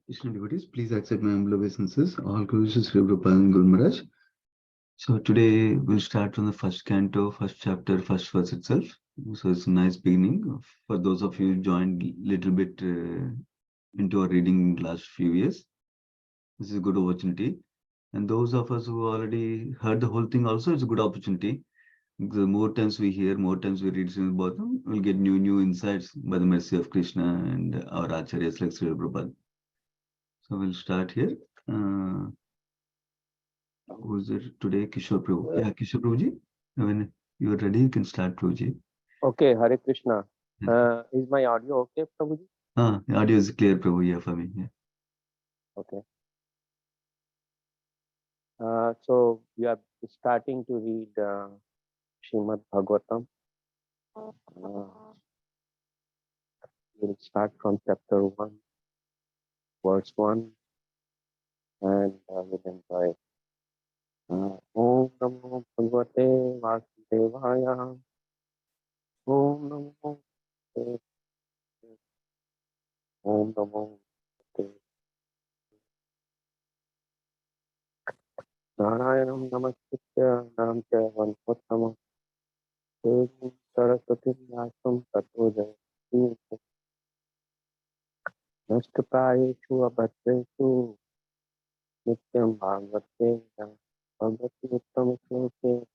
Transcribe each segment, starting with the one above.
Krishna devotees, please accept my humble obeisances. All glories to Sri Prabhupada and Guru Maharaj. So today we'll start from the first canto, first chapter, first verse itself. So it's a nice beginning for those of you who joined little bit into our reading last few years. This is a good opportunity. And those of us who already heard the whole thing also, it's a good opportunity. The more times we hear, more times we read Srimad Bhagavatam, we'll get new insights by the mercy of Krishna and our acharyas like Sri Prabhupada. So we'll start here. Who's there today? Kishore Prabhu. Yeah, Kishore Prabhuji. When you are ready, you can start, Prabhuji. Okay, Hare Krishna. Is my audio okay, Prabhuji? The audio is clear, Prabhu, yeah, for me. Yeah. Okay. So we are starting to read Srimad Bhagavatam. We'll start from chapter 1, verse 1, and we'll enjoy. Om Namo Bhagavate Vasudevaya. Om Namo Om Namo Narayanam Namaskritya Naram Chaiva Narottamam Devim Saraswatim Vyasam Tato Jayati Nashtaprayeshu Abhadreshu Nityam Bhagavate Bhagavati Uttam Shloke.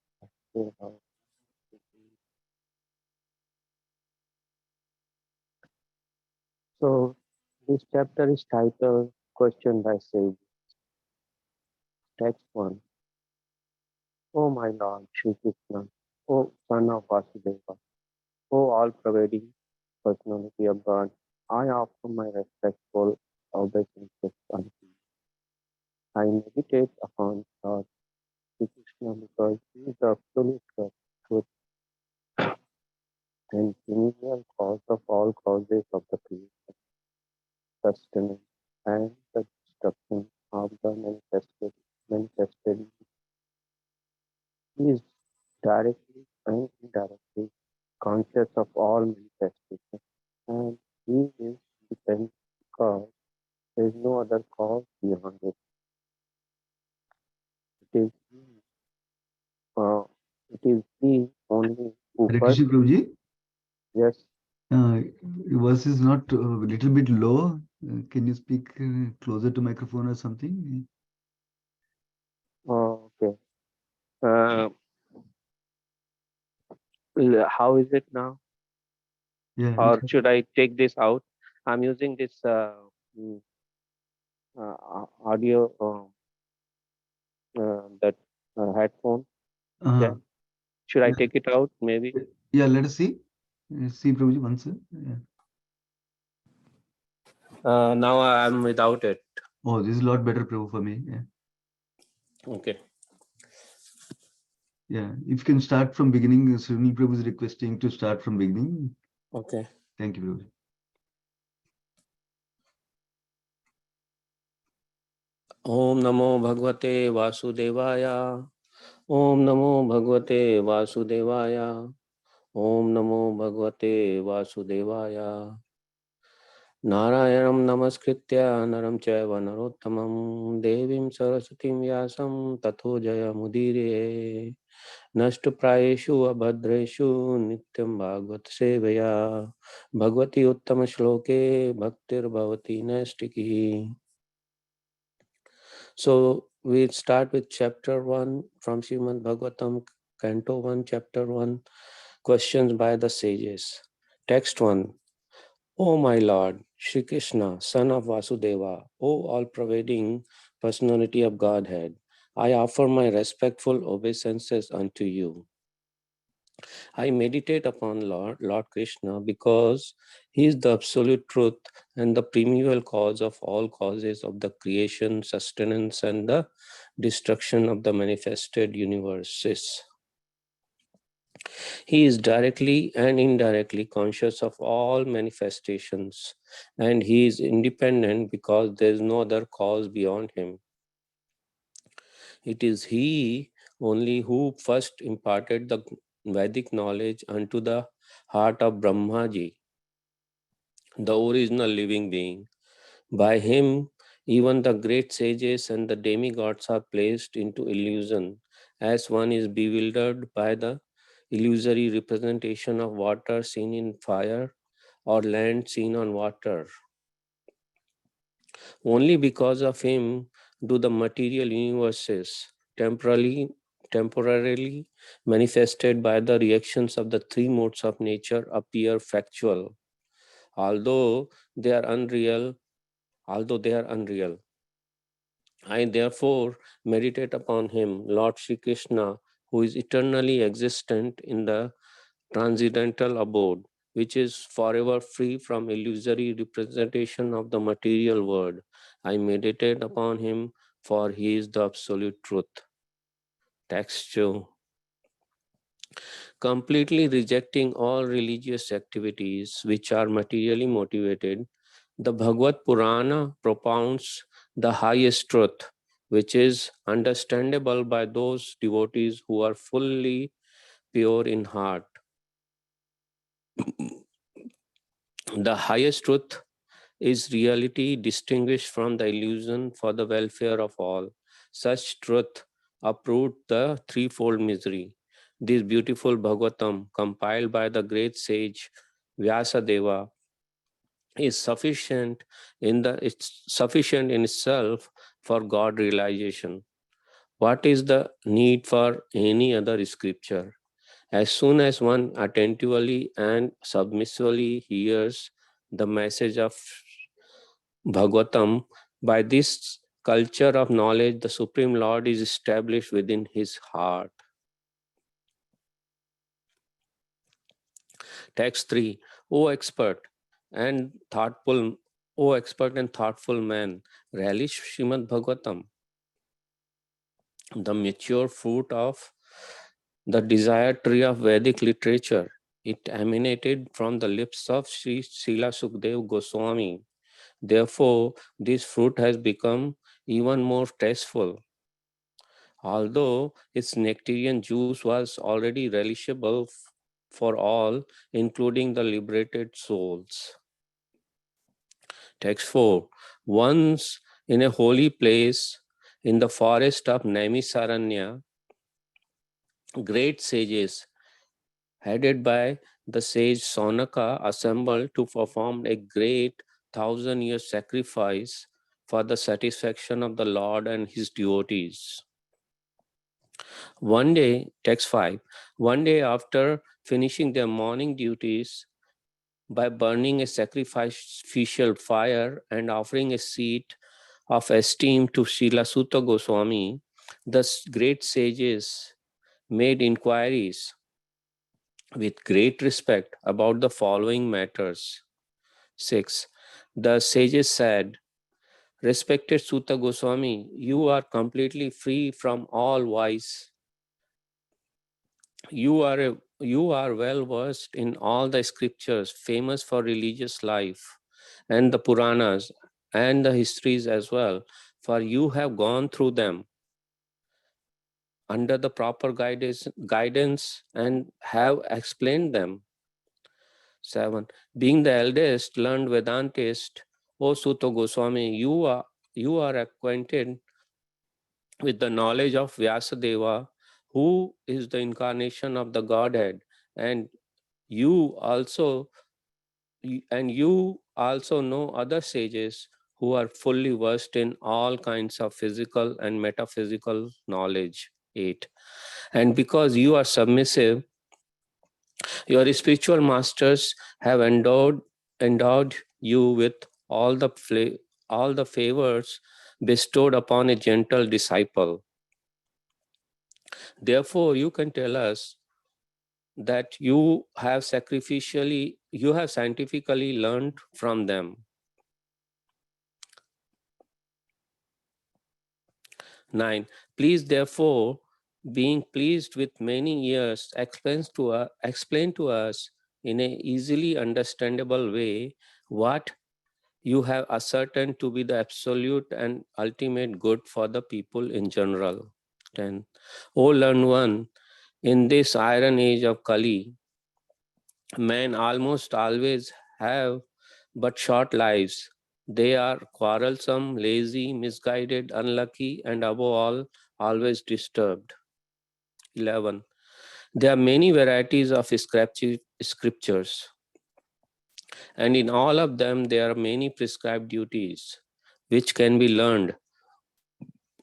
So this chapter is titled Question by Sage. Text 1. O my Lord Shri Krishna, O Son of Vasudeva, O all-pervading personality of God, I offer my respectful obeisances unto you. I meditate upon Lord Shri Krishna because he is the absolute truth and primordial cause of all causes of the creation, sustenance, and the destruction of the manifested. He is directly and indirectly conscious of all manifestations, and he is dependent because there is no other cause beyond it. It is he only who Hare first. Krishna, Prabhuji. Yes. Your voice is not a little bit low. Can you speak closer to microphone or something? Okay. How is it now? Yeah. Or should I take this out? I'm using this audio that headphone. Should I take it out? Maybe. Yeah. Let us see. See, Prabhuji, once. Yeah. Now I'm without it. Oh, this is a lot better, Prabhu, for me. Yeah. Okay. Yeah. If you can start from beginning, Srini Prabhu is requesting to start from beginning. Okay. Thank you, Prabhuji. Om Namo Bhagavate Vasudevaya. Om Namo Bhagavate Vasudevaya. Om Namo Bhagavate Vasudevaya. Narayanam Namaskritya Naram Chaiva Narottamam Devim Saraswatim Vyasam Tato Jaya Mudire Nashtaprayeshu Abhadreshu Nityam Bhagavad Sevaya Bhagavati Uttama Shloke Bhaktir Bhavati Nastiki. So we start with chapter 1 from Srimad Bhagavatam, Canto 1, chapter 1, questions by the sages. Text 1. O my Lord, Shri Krishna, Son of Vasudeva, O all-pervading personality of Godhead, I offer my respectful obeisances unto you. I meditate upon Lord Krishna because he is the absolute truth and the primeval cause of all causes of the creation, sustenance, and the destruction of the manifested universes. He is directly and indirectly conscious of all manifestations, and he is independent because there is no other cause beyond him. It is he only who first imparted the Vedic knowledge unto the heart of Brahmaji, the original living being. By him, even the great sages and the demigods are placed into illusion, as one is bewildered by the illusory representation of water seen in fire or land seen on water. Only because of him do the material universes temporarily manifested by the reactions of the three modes of nature appear factual, although they are unreal. Although they are unreal, I therefore meditate upon him, Lord Sri Krishna, who is eternally existent in the transcendental abode, which is forever free from illusory representation of the material world. I meditate upon him, for he is the absolute truth. Text 2. Completely rejecting all religious activities which are materially motivated, the Bhagavad Purana propounds the highest truth, which is understandable by those devotees who are fully pure in heart. The highest truth is reality distinguished from the illusion for the welfare of all. Such truth uproot the threefold misery. This beautiful Bhagavatam, compiled by the great sage Vyasadeva, is sufficient in itself for God realization. What is the need for any other scripture? As soon as one attentively and submissively hears the message of Bhagavatam, by this culture of knowledge, the Supreme Lord is established within his heart. Text 3. O expert and thoughtful, O expert and thoughtful man, relish Srimad Bhagavatam, the mature fruit of the desired tree of Vedic literature. It emanated from the lips of Sri Srila Sukdev Goswami. Therefore, this fruit has become even more tasteful. Although its nectarian juice was already relishable for all, including the liberated souls. Text 4. Once in a holy place in the forest of Naimisaranya, great sages, headed by the sage Sonaka, assembled to perform a great 1,000-year sacrifice for the satisfaction of the Lord and his devotees. One day, text 5, one day after finishing their morning duties by burning a sacrificial fire and offering a seat of esteem to Srila Sutta Goswami, the great sages made inquiries with great respect about the following matters. 6. The sages said, Respected Sutta Goswami, you are completely free from all vice. You are well versed in all the scriptures famous for religious life and the Puranas and the histories as well, for you have gone through them under the proper guidance and have explained them. 7. Being the eldest learned Vedantist, O Sutta Goswami, you are acquainted with the knowledge of Vyasadeva, who is the incarnation of the Godhead, and you also you also know other sages who are fully versed in all kinds of physical and metaphysical knowledge. 8. And because you are submissive, your spiritual masters have endowed you with all all the favors bestowed upon a gentle disciple. Therefore, you can tell us that you have scientifically learned from them. 9. Please, therefore, being pleased with many years, explain to us in a easily understandable way what you have ascertained to be the absolute and ultimate good for the people in general. 10. O learned one, in this iron age of Kali, men almost always have but short lives. They are quarrelsome, lazy, misguided, unlucky, and above all, always disturbed. 11. There are many varieties of scriptures, and in all of them, there are many prescribed duties, which can be learned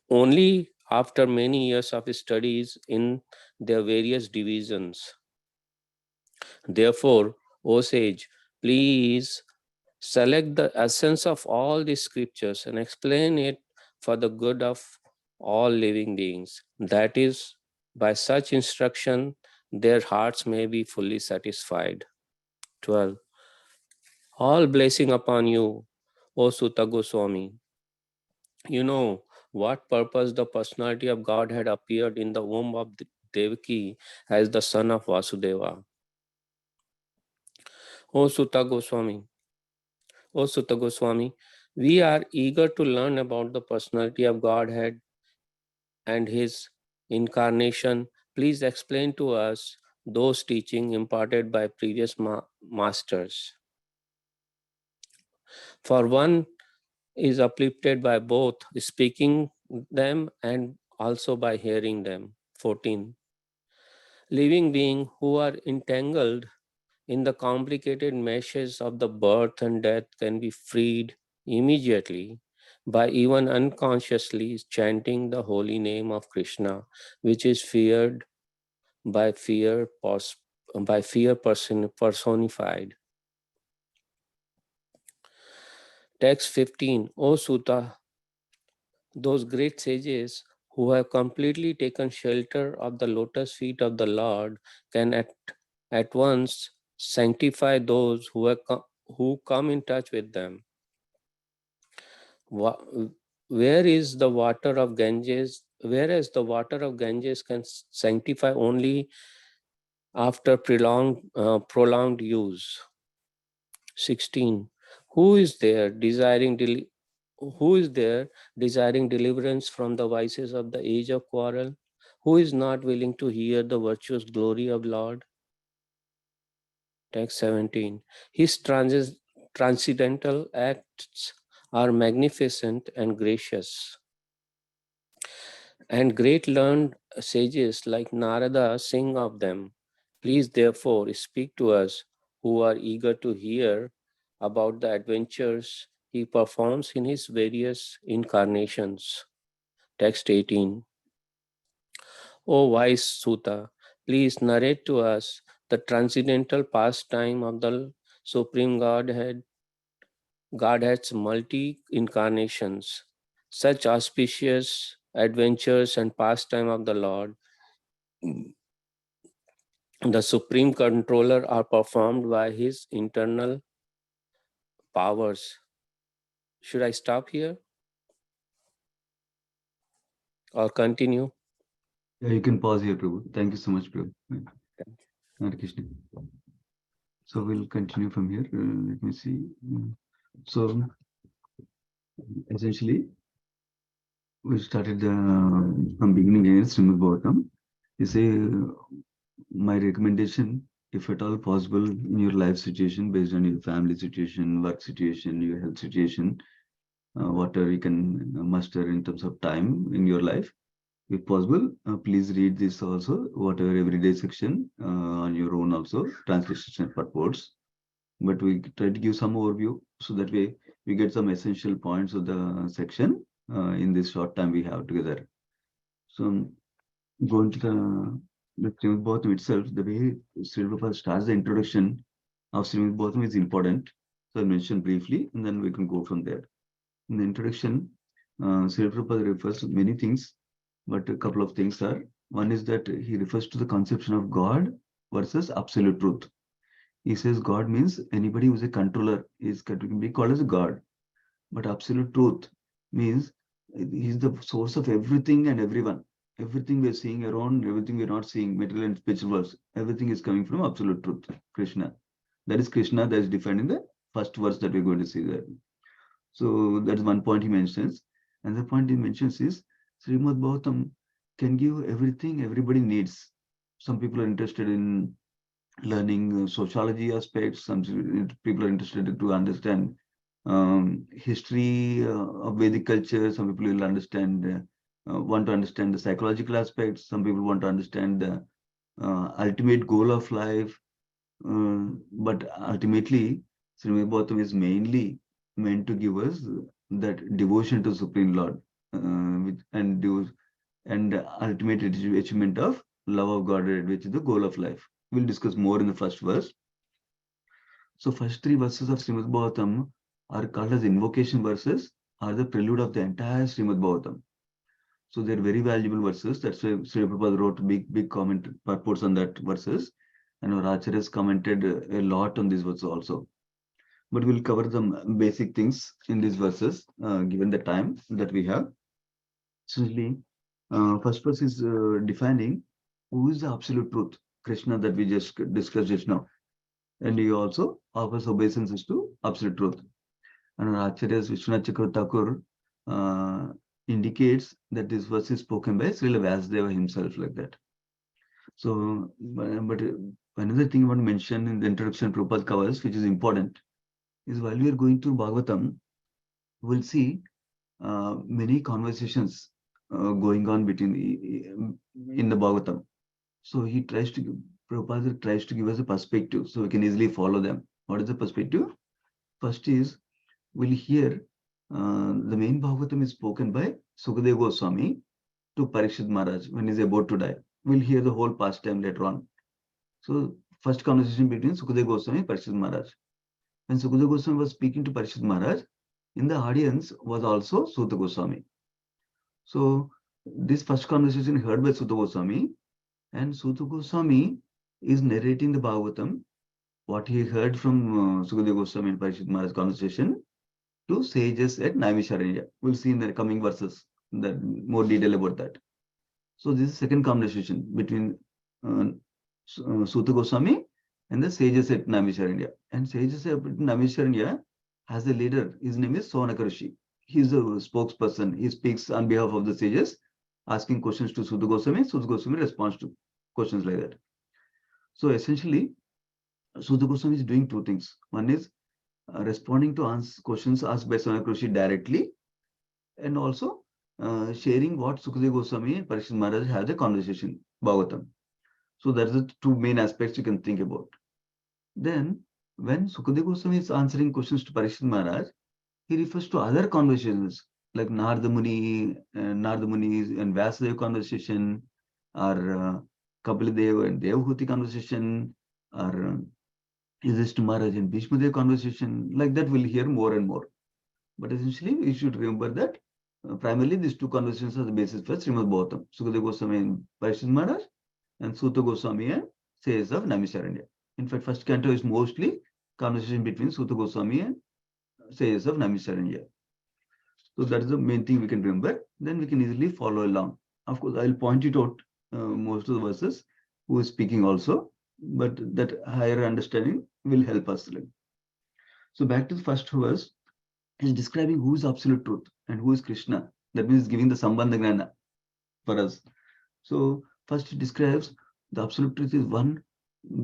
only after many years of studies in their various divisions. Therefore, O sage, please select the essence of all these scriptures and explain it for the good of all living beings. That is, by such instruction, their hearts may be fully satisfied. 12. All blessing upon you, O Sutta Goswami. You know what purpose the personality of God had appeared in the womb of Devaki as the son of Vasudeva. O Sutta Goswami, O Sutta Goswami, we are eager to learn about the personality of Godhead and his incarnation. Please explain to us those teachings imparted by previous masters. For one is uplifted by both speaking them and also by hearing them. 14. Living beings who are entangled in the complicated meshes of the birth and death can be freed immediately by even unconsciously chanting the holy name of Krishna, which is feared by fear personified. Text 15. O Sutta, those great sages who have completely taken shelter of the lotus feet of the Lord can at once sanctify those who come in touch with them. Where is the water of Ganges? Whereas the water of Ganges can sanctify only after prolonged use. 16. Who is there desiring deliverance from the vices of the age of quarrel? Who is not willing to hear the virtuous glory of Lord? Text 17. His transcendental acts are magnificent and gracious. And great learned sages like Narada sing of them. Please therefore speak to us who are eager to hear about the adventures he performs in his various incarnations. Text 18. O wise Sutta, please narrate to us the transcendental pastime of the Supreme Godhead's multi-incarnations. Such auspicious adventures and pastime of the Lord, the Supreme Controller, are performed by his internal powers. Should I stop here or continue? Yeah, you can pause here, Prabhu. Thank you so much, Prabhu. Hare Krishna. So we'll continue from here. Let me see. So essentially, we started from beginning here, Srimad Bhagavatam. You say, my recommendation, if at all possible, in your life situation, based on your family situation, work situation, your health situation, whatever you can muster in terms of time in your life, if possible, please read this also, whatever everyday section on your own also, translation and purports. But we try to give some overview so that we get some essential points of the section in this short time we have together. So going to the Srimad Bhagavatam itself, the way Sri Prabhupada starts the introduction of Srimad Bhagavatam is important. So I'll mention briefly and then we can go from there. In the introduction, Sri Prabhupada refers to many things, but a couple of things are, one is that he refers to the conception of God versus absolute truth. He says God means anybody who is a controller can be called as a God. But absolute truth means he's the source of everything and everyone. Everything we're seeing around, everything we're not seeing, material and spiritual worlds, everything is coming from absolute truth, Krishna. That is Krishna, that is defined in the first verse that we're going to see there. So that's one point he mentions. Another point he mentions is Srimad Bhagavatam can give everything everybody needs. Some people are interested in learning sociology aspects, some people are interested to understand history of Vedic culture. Some people will understand, want to understand the psychological aspects. Some people want to understand the ultimate goal of life. But ultimately, Srimad Bhagavatam is mainly meant to give us that devotion to Supreme Lord, and ultimate achievement of love of God, which is the goal of life. We'll discuss more in the first verse. So first three verses of Srimad Bhagavatam are called as invocation verses, are the prelude of the entire Srimad Bhagavatam. So they're very valuable verses. That's why Sri Prabhupada wrote big comment purports on that verses. And our Acharyas commented a lot on these verses also. But we'll cover some basic things in these verses, given the time that we have. Essentially, first verse is defining who is the absolute truth, Krishna, that we just discussed just now. And he also offers obeisances to absolute truth. And our Acharyas Vishwanath Chakravarti Thakur indicates that this verse is spoken by Srila Vyasadeva himself, like that. So, but another thing I want to mention in the introduction Prabhupada covers, which is important, is while we are going through Bhagavatam, we'll see many conversations going on between in the Bhagavatam. So Prabhupada tries to give us a perspective so we can easily follow them. What is the perspective? First is, we'll hear the main Bhagavatam is spoken by Sukadeva Goswami to Parikshit Maharaj when he's about to die. We'll hear the whole pastime later on. So first conversation between Sukadeva Goswami and Parikshit Maharaj. When Sukadeva Goswami was speaking to Parikshit Maharaj, in the audience was also Suta Goswami. So this first conversation heard by Suta Goswami, and Suta Goswami is narrating the Bhagavatam, what he heard from Sukadeva Goswami and Parikshit Maharaj conversation, to sages at Naimisharanya. We'll see in the coming verses that more detail about that. So this is second conversation between Suta Goswami and the sages at Naimisharanya. And sages at Naimisharanya has a leader. His name is Sonaka Rishi. He's a spokesperson. He speaks on behalf of the sages, asking questions to Suta Goswami. Suta Goswami responds to questions like that. So essentially, Suta Goswami is doing two things. One is responding to questions asked by Sonaka Rishi directly, and also sharing what Sukadeva Goswami and Parikshit Maharaj had a conversation, Bhagavatam. So that is the two main aspects you can think about. Then, when Sukadeva Goswami is answering questions to Parikshit Maharaj, he refers to other conversations like Narada Muni and Vyasadeva conversation, or Kapila and Devahuti conversation, or Yudhishthira Maharaj and Bhishma Dev conversation. Like that, we'll hear more and more. But essentially, we should remember that primarily these two conversations are the basis for Srimad Bhagavatam. Sukadeva Goswami and Parikshit Maharaj, and Suta Goswami and sages of Naimisharanya. In fact, first canto is mostly conversation between Suta Goswami and sages of Naimisharanya. So that is the main thing we can remember. Then we can easily follow along. Of course, I'll point it out most of the verses who is speaking also, but that higher understanding will help us. So back to the first verse, is describing who is absolute truth and who is Krishna. That means giving the Sambandha Gnana for us. So first it describes the absolute truth is one,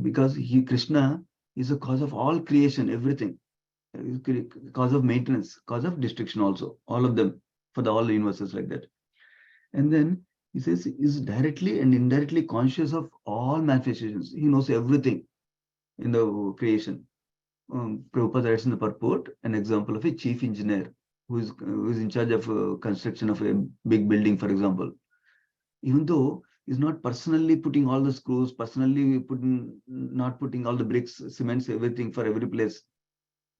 because Krishna is the cause of all creation, everything. Cause of maintenance, cause of destruction also, all of them, for all the universes like that. And then he says he is directly and indirectly conscious of all manifestations. He knows everything in the creation. Prabhupada writes in the purport an example of a chief engineer who is in charge of construction of a big building, for example. Even though he's not personally putting all the screws, not putting all the bricks, cements, everything for every place,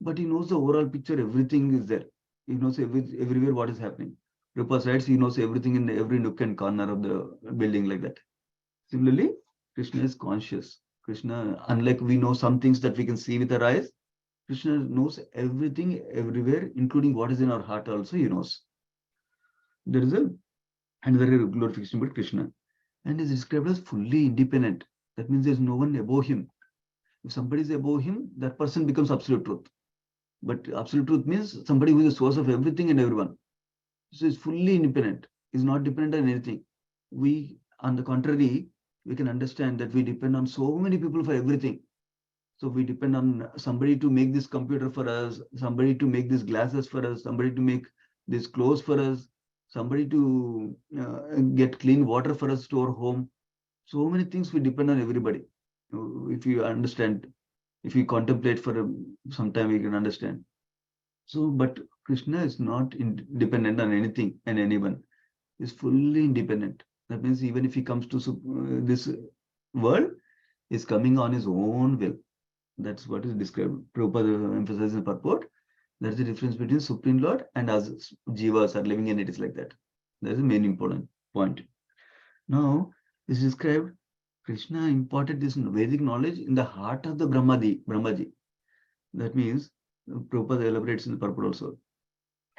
but he knows the overall picture, everything is there. He knows everywhere what is happening. Prabhupada writes he knows everything in every nook and corner of the building, like that. Similarly, Krishna is conscious. Krishna, unlike we know some things that we can see with our eyes, Krishna knows everything everywhere, including what is in our heart also, he knows. There is another glorification about Krishna. And is described as fully independent. That means there is no one above him. If somebody is above him, that person becomes absolute truth. But absolute truth means somebody who is the source of everything and everyone. So he's fully independent. He's not dependent on anything. We, on the contrary, we can understand that we depend on so many people for everything. So we depend on somebody to make this computer for us, somebody to make these glasses for us, somebody to make these clothes for us, somebody to get clean water for us to our home. So many things we depend on everybody. If you understand, if you contemplate for some time, we can understand. So, but Krishna is not dependent on anything and anyone. Is fully independent. That means even if he comes to this world, is coming on his own will. That's what is described. Prabhupada emphasizes in purport. That's the difference between Supreme Lord and us jivas are living in it is like that. That is the main important point. Now, this is described. Krishna imparted this Vedic knowledge in the heart of the Brahmaji. That means Prabhupada elaborates in the purport also.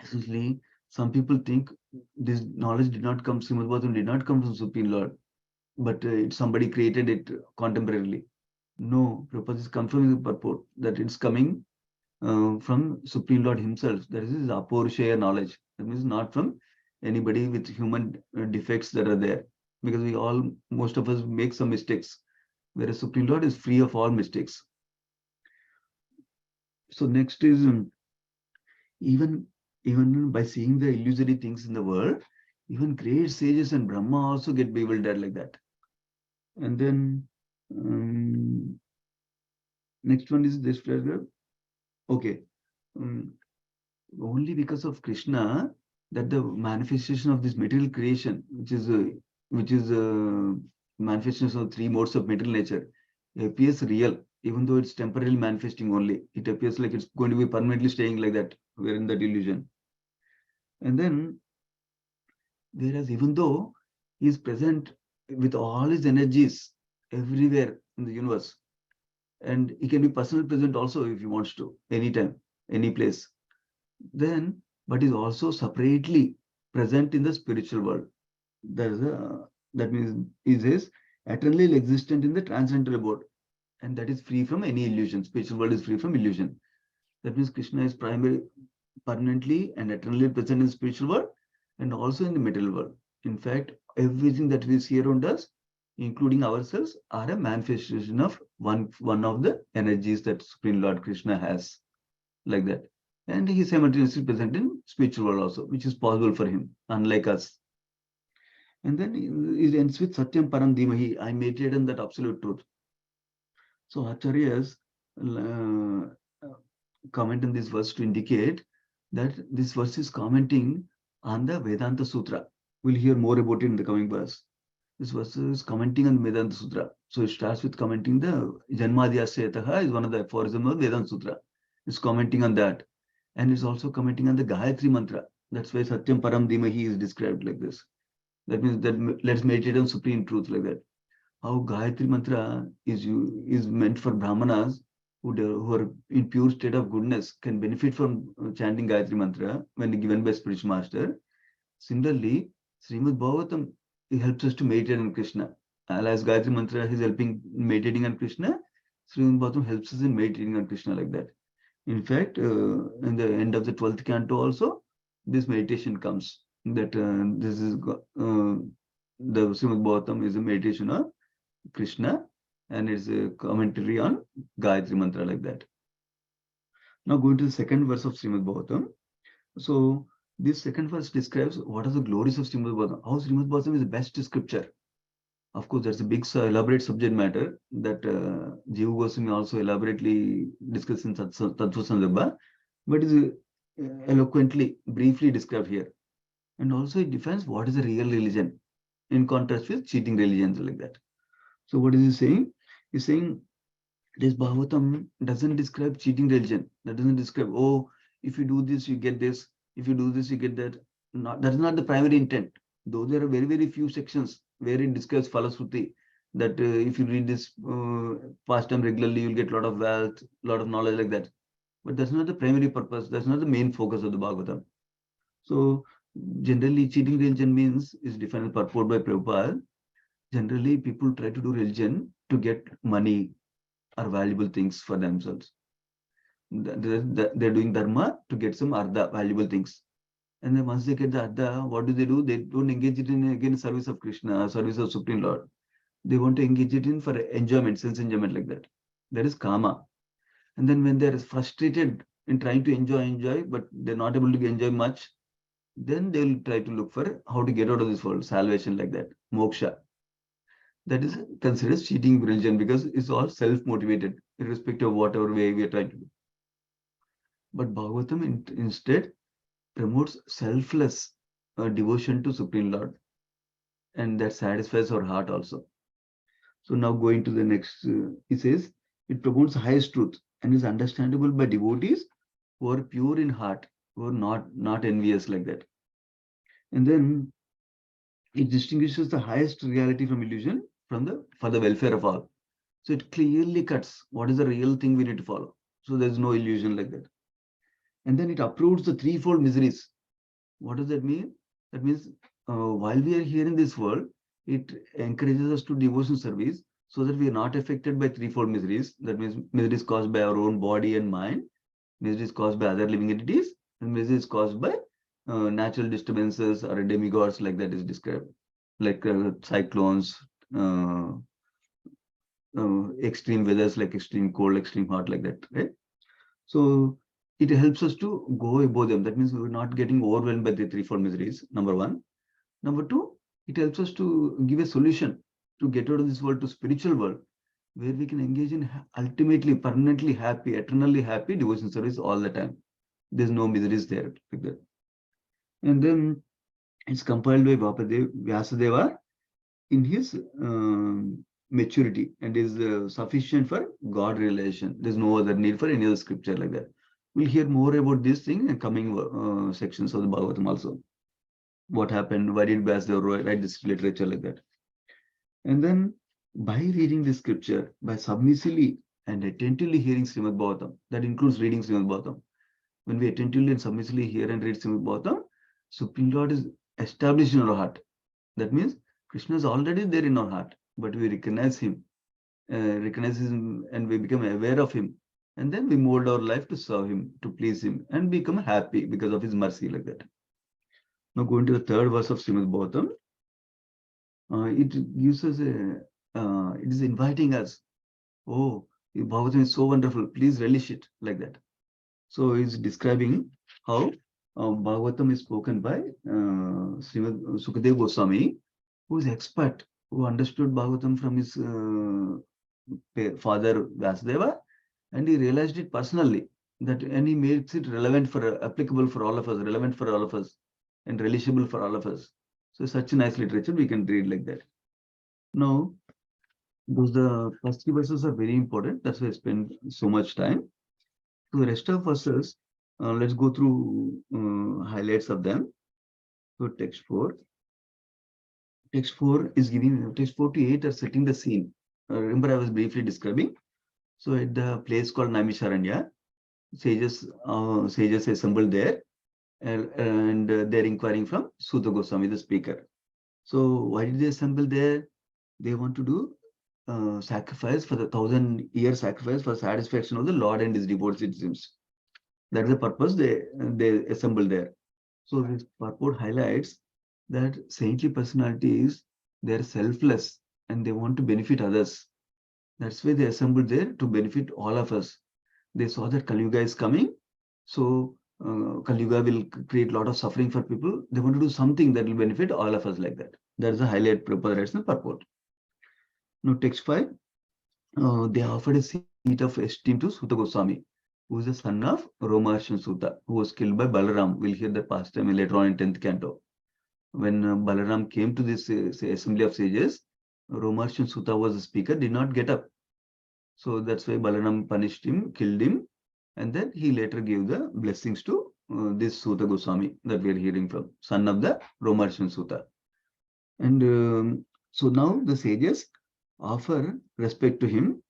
Essentially, some people think this knowledge did not come, Srimad Bhagavatam did not come from Supreme Lord, but somebody created it contemporarily. No, Prabhupada is confirming the purport that it's coming from Supreme Lord himself. That is his Aporushaya knowledge. That means not from anybody with human defects that are there. Because most of us make some mistakes, whereas Supreme Lord is free of all mistakes. So next is even by seeing the illusory things in the world, even great sages and Brahma also get bewildered like that. And then next one is this paragraph. Okay. Only because of Krishna that the manifestation of this material creation, which is manifestation of three modes of material nature, appears real, even though it's temporarily manifesting only. It appears like it's going to be permanently staying like that. We're in that illusion. And then, whereas even though he is present with all his energies everywhere in the universe, and he can be personally present also if he wants to, anytime, any place, then, but is also separately present in the spiritual world. That means is eternally existent in the transcendental abode, and that is free from any illusion. Spiritual world is free from illusion. That means Krishna is permanently and eternally present in the spiritual world and also in the material world. In fact, everything that we see around us, including ourselves, are a manifestation of one of the energies that Supreme Lord Krishna has, like that. And he is simultaneously present in spiritual world also, which is possible for him, unlike us. And then it ends with Satyam Param Dhimahi. I meditated on that absolute truth. So Acharyas comment on this verse to indicate that this verse is commenting on the Vedanta Sutra. We'll hear more about it in the coming verse. This verse is commenting on Vedanta Sutra. So it starts with commenting the Janmadhyasayataha is one of the aphorisms of Vedanta Sutra. It's commenting on that. And it's also commenting on the Gayatri Mantra. That's why Satyam Param Dhimahi is described like this. That means that let's meditate on supreme truth like that. How Gayatri Mantra is meant for Brahmanas who are in pure state of goodness can benefit from chanting Gayatri Mantra when given by spiritual master. Similarly, Srimad Bhagavatam helps us to meditate on Krishna. As Gayatri Mantra is helping meditating on Krishna, Srimad Bhagavatam helps us in meditating on Krishna like that. In fact, in the end of the 12th canto also, this meditation comes that this is the Srimad Bhagavatam is a meditation on Krishna and it's a commentary on Gayatri Mantra like that. Now going to the second verse of Srimad Bhagavatam. So this second verse describes what are the glories of Srimad Bhagavatam. How Srimad Bhagavatam is the best scripture. Of course, that's a big elaborate subject matter that Jiva Goswami also elaborately discussed in Tattva Sandarbha, but is eloquently, briefly described here. And also it defines what is a real religion in contrast with cheating religions like that. So what is he saying? He's saying this Bhagavatam doesn't describe cheating religion. That doesn't describe, oh, if you do this, you get this. If you do this, you get that. That's not the primary intent. Though there are very, very few sections where it describes Falasruti, that if you read this pastime regularly, you'll get a lot of wealth, a lot of knowledge like that. But that's not the primary purpose. That's not the main focus of the Bhagavatam. So generally, cheating religion means is defined as purport by Prabhupada. Generally, people try to do religion to get money or valuable things for themselves. They're doing dharma to get some artha, valuable things. And then once they get the artha, what do? They don't engage it in again service of Krishna, service of Supreme Lord. They want to engage it in for enjoyment, sense enjoyment like that. That is kama. And then when they're frustrated in trying to enjoy, but they're not able to enjoy much, then they'll try to look for how to get out of this world, salvation like that, moksha. That is considered cheating religion because it's all self-motivated, irrespective of whatever way we are trying to do. But Bhagavatam instead promotes selfless devotion to Supreme Lord, and that satisfies our heart also. So now going to the next, it says, it promotes highest truth and is understandable by devotees who are pure in heart, who are not envious like that. And then it distinguishes the highest reality from illusion for the welfare of all. So it clearly cuts what is the real thing we need to follow. So there's no illusion like that. And then it uproots the threefold miseries. What does that mean? That means while we are here in this world, it encourages us to devotion service so that we are not affected by threefold miseries. That means miseries caused by our own body and mind, miseries caused by other living entities, and miseries caused by natural disturbances or demigods like that is described, like cyclones, uh, extreme weathers like extreme cold, extreme hot like that, right? So it helps us to go above them. That means we're not getting overwhelmed by the threefold miseries, number one. Number two, it helps us to give a solution to get out of this world to spiritual world, where we can engage in ultimately, permanently happy, eternally happy devotion service all the time. There's no miseries there like that. And then it's compiled by Vyasadeva in his maturity and is sufficient for God realization. There's no other need for any other scripture like that. We'll hear more about this thing in coming sections of the Bhagavatam also. What happened? Why did Vyasadeva write this literature like that? And then by reading this scripture, by submissively and attentively hearing Srimad Bhagavatam, that includes reading Srimad Bhagavatam. When we attentively and submissively hear and read Srimad Bhagavatam, Supreme Lord is established in our heart. That means Krishna is already there in our heart, but we recognize him, and we become aware of him. And then we mold our life to serve him, to please him, and become happy because of his mercy like that. Now going to the third verse of Srimad Bhagavatam, it gives us it is inviting us. Oh, Bhagavatam is so wonderful. Please relish it like that. So he's describing how Bhagavatam is spoken by Srimad Sukadeva Goswami, who is expert, who understood Bhagavatam from his father Vyasadeva, and he realized it personally, and he makes it relevant for applicable for all of us, relevant for all of us, and relishable for all of us. So such a nice literature we can read like that. Now, the first three verses are very important. That's why I spend so much time. So the rest of verses, let's go through highlights of them. So text 4. Text 4 is giving, text 4 to 8 are setting the scene. Remember I was briefly describing. So at the place called Naimisharanya, sages assembled there, and they're inquiring from Suta Goswami, the speaker. So why did they assemble there? They want to do sacrifice for the 1,000-year sacrifice for satisfaction of the Lord and his devotees, it seems. That is the purpose they assembled there. So this purport highlights that saintly personalities, they're selfless and they want to benefit others. That's why they assembled there, to benefit all of us. They saw that Kali Yuga is coming, so Kali Yuga will create a lot of suffering for people. They want to do something that will benefit all of us like that. That is the highlight preparation purport. Now text 5, they offered a seat of esteem to Suta Goswami, who is the son of Romaharshan Suta, who was killed by Balaram. We'll hear the pastime later on in 10th canto. When Balaram came to this assembly of sages, Romaharshan Suta was the speaker, did not get up. So that's why Balaram punished him, killed him, and then he later gave the blessings to this Suta Goswami that we are hearing from, son of the Romaharshan Suta. And so now the sages offer respect to him,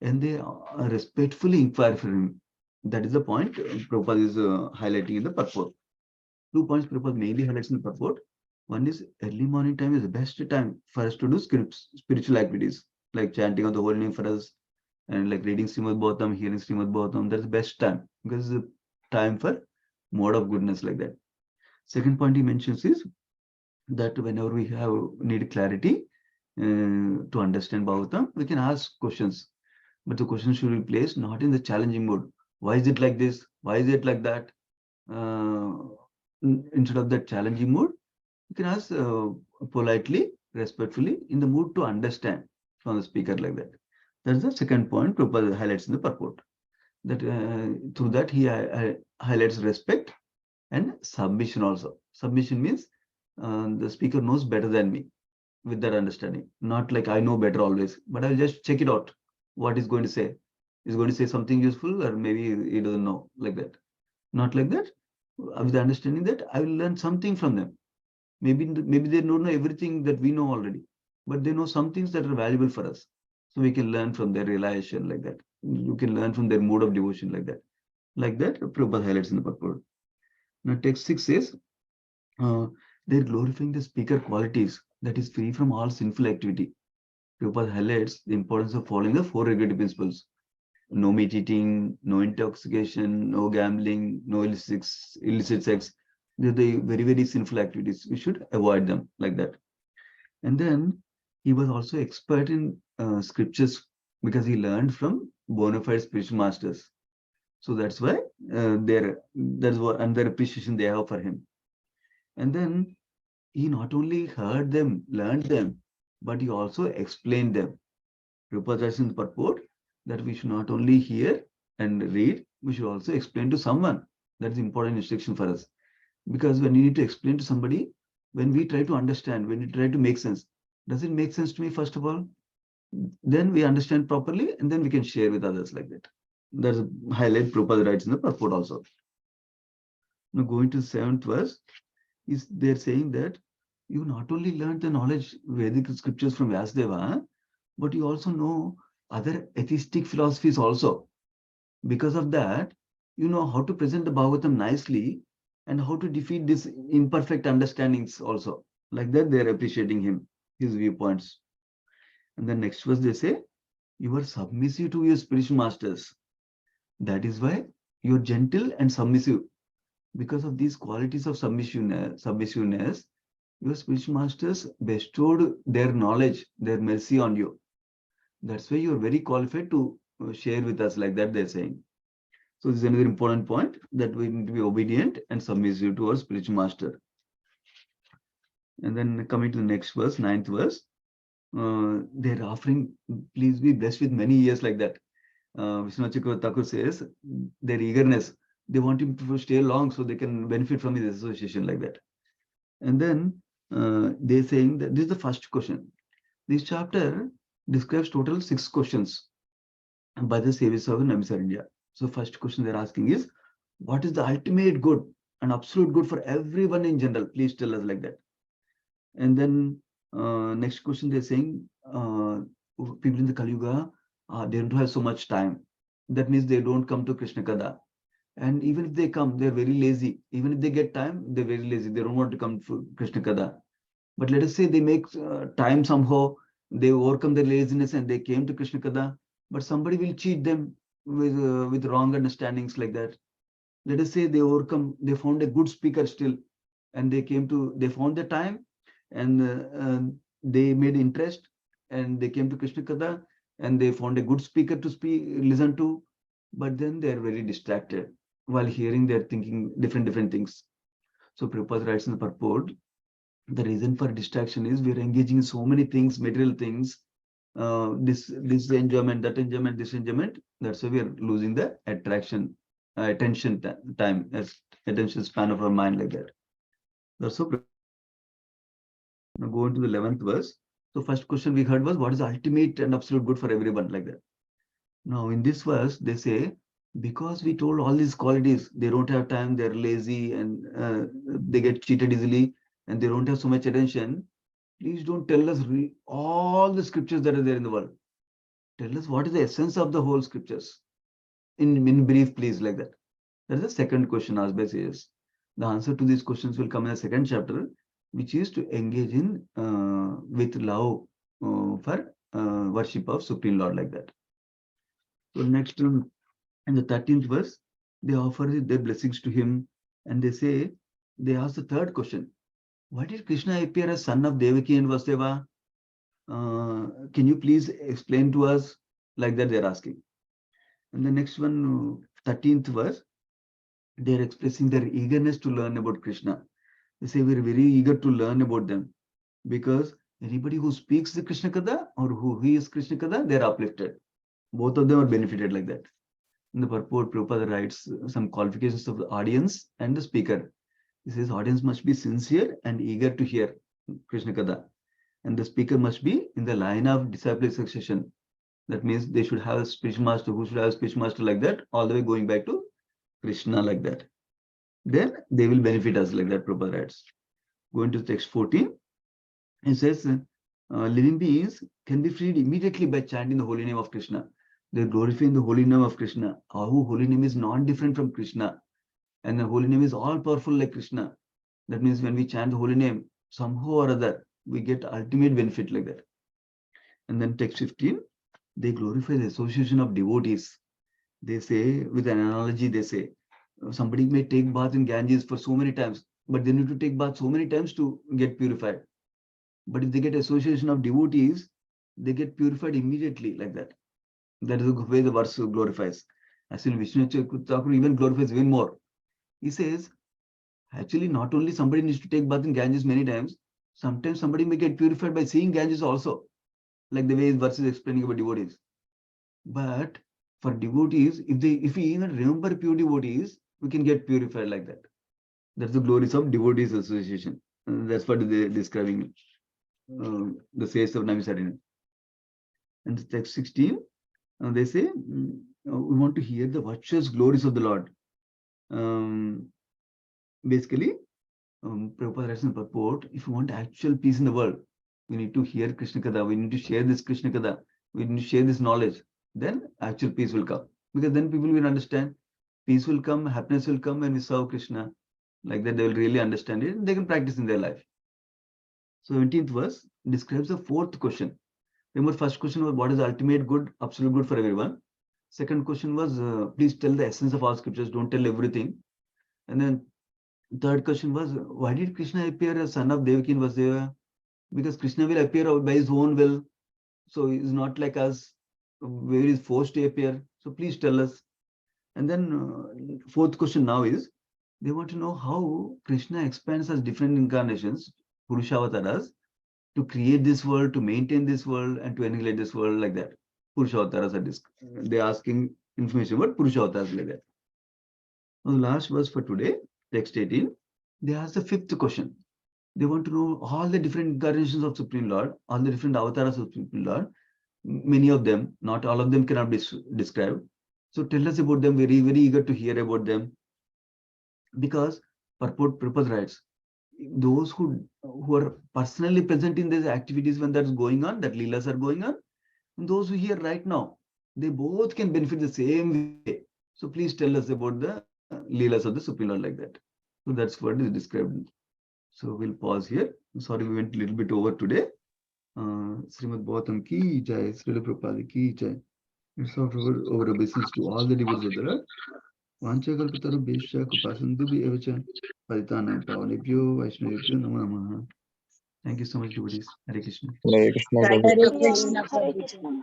and they respectfully inquire for him. That is the point Prabhupada is highlighting in the purport. 2 points Prabhupada mainly highlights in the purport. One is early morning time is the best time for us to do spiritual activities, like chanting of the holy name for us, and like reading Srimad Bhagavatam, hearing Srimad Bhagavatam. That's the best time, because it's a time for mode of goodness like that. Second point he mentions is that whenever we need clarity to understand Bhagavatam, we can ask questions. But the question should be placed not in the challenging mode. Why is it like this? Why is it like that? Instead of that challenging mood, you can ask politely, respectfully, in the mood to understand from the speaker like that. That's the second point Prabhupada highlights in the purport. That through that he highlights respect and submission also. Submission means the speaker knows better than me with that understanding. Not like I know better always, but I'll just check it out. What he's going to say. He's going to say something useful, or maybe he doesn't know like that. Not like that. With the understanding that I will learn something from them. Maybe they don't know everything that we know already, but they know some things that are valuable for us. So we can learn from their realization like that. You can learn from their mode of devotion like that. Like that, Prabhupada highlights in the purport. Now, text 6 says, they're glorifying the speaker qualities that is free from all sinful activity. Prabhupada highlights the importance of following the four regulative principles. No meat eating, no intoxication, no gambling, no illicit sex. They're the very, very sinful activities. We should avoid them like that. And then he was also expert in scriptures because he learned from bona fide spiritual masters. So that's why that's what another appreciation they have for him. And then he not only heard them, learned them, but he also explained them. Prabhupada writes in the purport that we should not only hear and read, we should also explain to someone. That's important instruction for us. Because when you need to explain to somebody, when we try to understand, when we try to make sense, does it make sense to me first of all? Then we understand properly and then we can share with others like that. That's a highlight Prabhupada writes in the purport also. Now going to the 7th verse, is they're saying that you not only learned the knowledge Vedic scriptures from Vyasadeva, but you also know other atheistic philosophies also. Because of that, you know how to present the Bhagavatam nicely and how to defeat these imperfect understandings also. Like that, they're appreciating him, his viewpoints. And then next verse, they say, you are submissive to your spiritual masters. That is why you're gentle and submissive. Because of these qualities of submissiveness, your spiritual masters bestowed their knowledge, their mercy on you. That's why you're very qualified to share with us like that, they're saying. So this is another important point, that we need to be obedient and submissive to our spiritual master. And then coming to the next verse, 9th verse, they're offering, please be blessed with many years like that. Vishnu Thakur says, their eagerness, they want him to stay long so they can benefit from his association like that. And then they're saying that this is the first question. This chapter describes total 6 questions by the saviors of Namisar India. So first question they're asking is, what is the ultimate good and absolute good for everyone in general? Please tell us like that. And then next question they're saying, people in the Kali Yuga, they don't have so much time. That means they don't come to Krishna Kada. And even if they come, they're very lazy. Even if they get time, they're very lazy. They don't want to come to Krishna Kada. But let us say they make time somehow, they overcome their laziness and they came to Krishna Kada, but somebody will cheat them with wrong understandings like that. Let us say they found a good speaker still, and they found the time, and they made interest, and they came to Krishna Kada, and they found a good speaker to listen to, but then they are very distracted. While hearing, they're thinking different things. So Prabhupada writes in the purport, the reason for distraction is we're engaging in so many things, material things, this enjoyment, that enjoyment, this enjoyment. That's why we are losing the attention time, as attention span of our mind like that. That's so. Now go into the 11th verse. So first question we heard was, what is the ultimate and absolute good for everyone like that? Now in this verse, they say, because we told all these qualities, they don't have time, they're lazy, and they get cheated easily, and they don't have so much attention. Please don't tell us all the scriptures that are there in the world. Tell us what is the essence of the whole scriptures. In brief, please, like that. That is the second question asked by sages. The answer to these questions will come in the second chapter, which is to engage in with love for worship of Supreme Lord like that. So next, in the 13th verse, they offer their blessings to him, and they ask the third question. Why did Krishna appear as son of Devaki and Vasudeva? Can you please explain to us? Like that they're asking. And the next one, 13th verse, they're expressing their eagerness to learn about Krishna. They say we're very eager to learn about them, because anybody who speaks the Krishna Kada or who hears Krishna Kada, they're uplifted. Both of them are benefited like that. In the purport, Prabhupada writes some qualifications of the audience and the speaker. He says audience must be sincere and eager to hear Krishna Kada. And the speaker must be in the line of disciple succession. That means they should have a speech master who should have a speech master like that, all the way going back to Krishna like that. Then they will benefit us like that, Prabhupada writes. Going to text 14, it says, living beings can be freed immediately by chanting the holy name of Krishna. They glorify the holy name of Krishna. Our holy name is non-different from Krishna. And the holy name is all powerful like Krishna. That means when we chant the holy name, somehow or other, we get ultimate benefit like that. And then text 15, they glorify the association of devotees. They say, with an analogy, they say, somebody may take bath in Ganges for so many times, but they need to take bath so many times to get purified. But if they get association of devotees, they get purified immediately like that. That is the way the verse glorifies. Actually, Vishnu Thakur even glorifies even more. He says, actually, not only somebody needs to take bath in Ganges many times, sometimes somebody may get purified by seeing Ganges also, like the way his verse is explaining about devotees. But for devotees, if we even remember pure devotees, we can get purified like that. That's the glories of devotees association. That's what they're describing. The says of Namisarina. And the text 16, they say, we want to hear the virtuous glories of the Lord. Basically, Prabhupada writes in purport, if you want actual peace in the world, we need to hear Krishna Kada, we need to share this Krishna Kada, we need to share this knowledge, then actual peace will come. Because then people will understand, peace will come, happiness will come when we serve Krishna. Like that, they will really understand it and they can practice in their life. So 17th verse describes the fourth question. Remember, first question was what is the ultimate good, absolute good for everyone. Second question was, please tell the essence of all scriptures, don't tell everything. And then third question was, why did Krishna appear as son of Devaki and Vasudeva? Because Krishna will appear by his own will. So he's not like us, where he's forced to appear. So please tell us. And then fourth question now is, they want to know how Krishna expands as different incarnations, Purushavatas, to create this world, to maintain this world, and to annihilate this world like that. Purushavatas are they're asking information about Purushavatas like that. Now, the last verse for today, text 18, they ask the fifth question. They want to know all the different incarnations of Supreme Lord, all the different avatars of Supreme Lord. Many of them, not all of them cannot be described. So tell us about them, very, very eager to hear about them. Because Prabhupada writes, those who are personally present in these activities when that's going on, that Leelas are going on, and those who hear right now, they both can benefit the same way. So please tell us about the Leelas of the Supreme Lord like that. So that's what is described. So we'll pause here. Sorry, we went a little bit over today. Srimad Bhagavatam ki jai, Srila Prabhupada ki jai. It's over obeisance to all the devotees of the Lord. Vanchakalpataru Bhishya Kupasantu Bhi Evacha Paditanam Pavanebhyo Vaishnavebhyo Namo Namaha. Thank you so much, devotees. Hare Krishna. Hare Krishna. Hare Krishna, Hare Krishna.